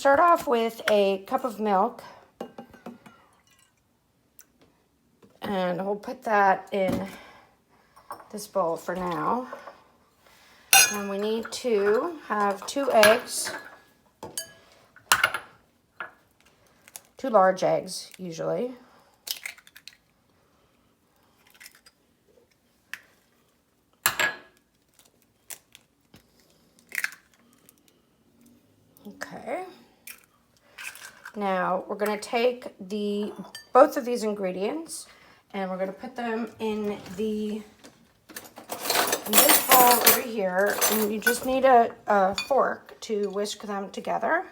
Start off with a cup of milk, and we'll put that in this bowl for now. And we need to have 2 eggs, 2 large eggs usually. Okay. Now we're going to take both of these ingredients and we're going to put them in this bowl over here, and you just need a fork to whisk them together.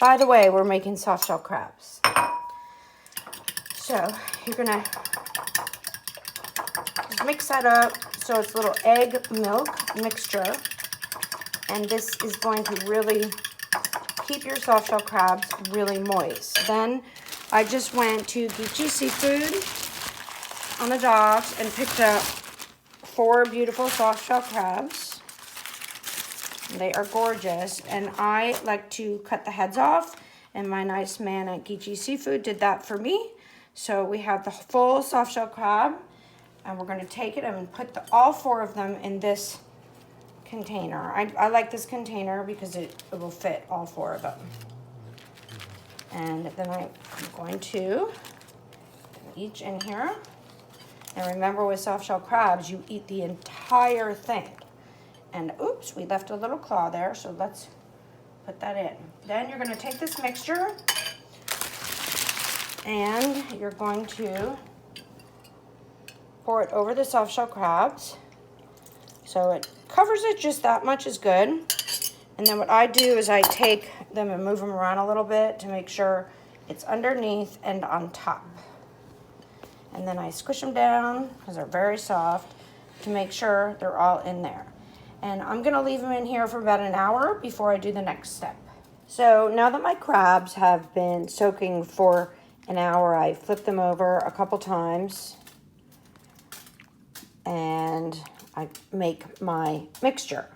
By the way, we're making soft shell crabs. So you're going to mix that up so it's a little egg milk mixture, and this is going to really keep your soft shell crabs really moist. Then I just went to Geechee Seafood on the docks and picked up 4 beautiful soft shell crabs. They are gorgeous, and I like to cut the heads off, and my nice man at Geechee Seafood did that for me. So we have the full soft shell crab, and we're going to take it and put all 4 of them in this container. I like this container because it will fit all 4 of them. And then I'm going to put each in here. And remember, with soft shell crabs, you eat the entire thing. And oops, we left a little claw there, so let's put that in. Then you're going to take this mixture and you're going to pour it over the soft shell crabs. So it covers it just that much is good. And then what I do is I take them and move them around a little bit to make sure it's underneath and on top. And then I squish them down because they're very soft to make sure they're all in there. And I'm going to leave them in here for about an hour before I do the next step. So now that my crabs have been soaking for an hour, I flip them over a couple times and I make my mixture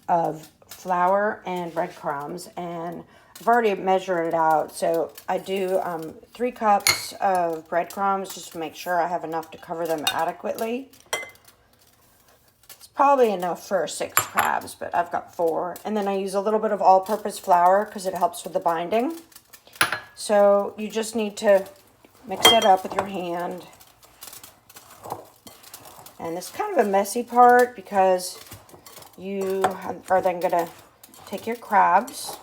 of flour and breadcrumbs, and I've already measured it out. So I do 3 cups of breadcrumbs just to make sure I have enough to cover them adequately. It's probably enough for 6 crabs, but I've got 4. And then I use a little bit of all-purpose flour because it helps with the binding. So you just need to mix it up with your hand. And this is kind of a messy part because you are then going to take your crabs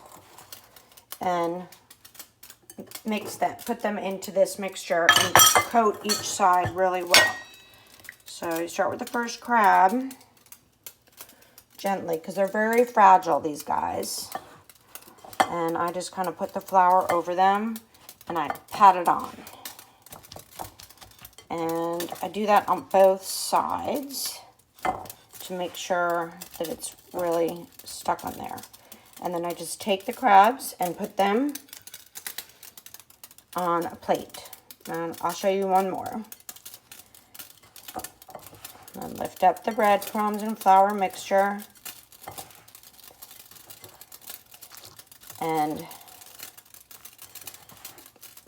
and put them into this mixture and coat each side really well. So you start with the first crab gently because they're very fragile, these guys. And I just kind of put the flour over them and I pat it on. And I do that on both sides to make sure that it's really stuck on there. And then I just take the crabs and put them on a plate. And I'll show you one more. And lift up the breadcrumbs and flour mixture. And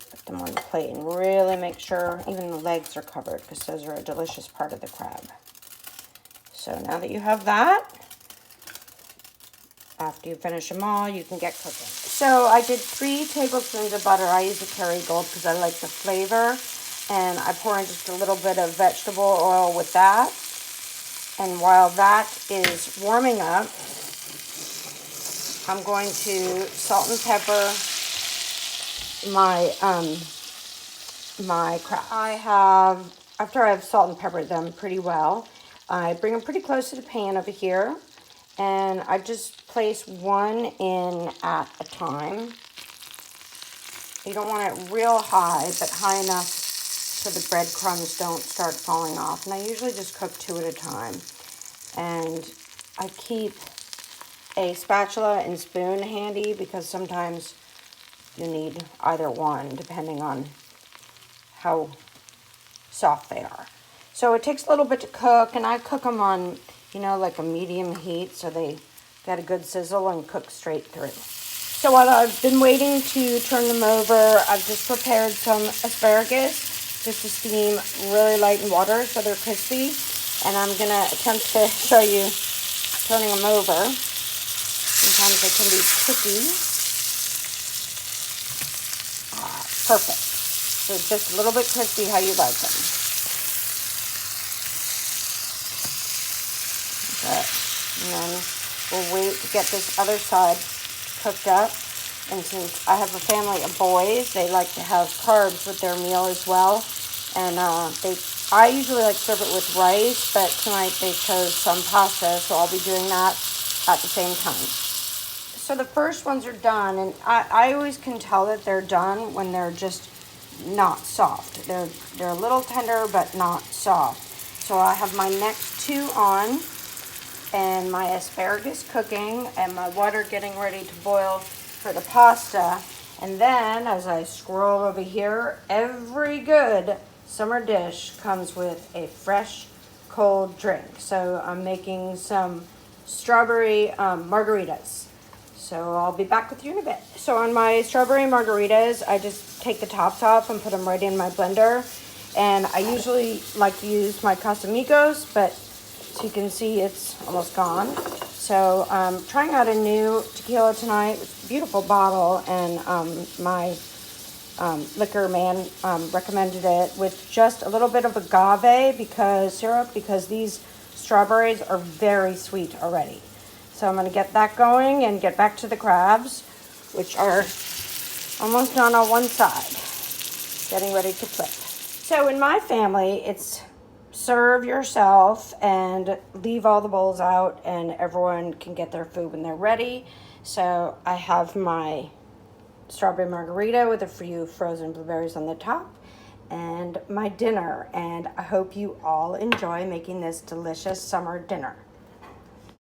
put them on the plate and really make sure even the legs are covered because those are a delicious part of the crab. So now that you have that, after you finish them all, you can get cooking. So I did 3 tablespoons of butter. I use the Kerrygold because I like the flavor. And I pour in just a little bit of vegetable oil with that. And while that is warming up, I'm going to salt and pepper my crab. After I've salt and peppered them pretty well, I bring them pretty close to the pan over here, and I just place one in at a time. You don't want it real high, but high enough so the breadcrumbs don't start falling off. And I usually just cook 2 at a time. And I keep a spatula and spoon handy because sometimes you need either one depending on how soft they are. So it takes a little bit to cook, and I cook them on, like a medium heat so they get a good sizzle and cook straight through. So while I've been waiting to turn them over, I've just prepared some asparagus just to steam really light in water so they're crispy. And I'm going to attempt to show you turning them over. Sometimes they can be tricky. Perfect. So just a little bit crispy how you like them. Okay. And then we'll wait to get this other side cooked up. And since I have a family of boys, they like to have carbs with their meal as well. And I usually like to serve it with rice, but tonight they chose some pasta, so I'll be doing that at the same time. So the first ones are done, and I always can tell that they're done when they're just not soft. They're a little tender, but not soft. So I have my next two on, and my asparagus cooking, and my water getting ready to boil for the pasta. And then, as I scroll over here, every good summer dish comes with a fresh, cold drink. So I'm making some strawberry margaritas. So I'll be back with you in a bit. So on my strawberry margaritas, I just take the tops off and put them right in my blender. And I usually like to use my Casamigos, but as you can see, it's almost gone. So I'm trying out a new tequila tonight. It's a beautiful bottle, and my liquor man recommended it with just a little bit of agave syrup because these strawberries are very sweet already. So I'm going to get that going and get back to the crabs, which are almost done on one side, getting ready to flip. So in my family, it's serve yourself and leave all the bowls out, and everyone can get their food when they're ready. So I have my strawberry margarita with a few frozen blueberries on the top and my dinner, and I hope you all enjoy making this delicious summer dinner.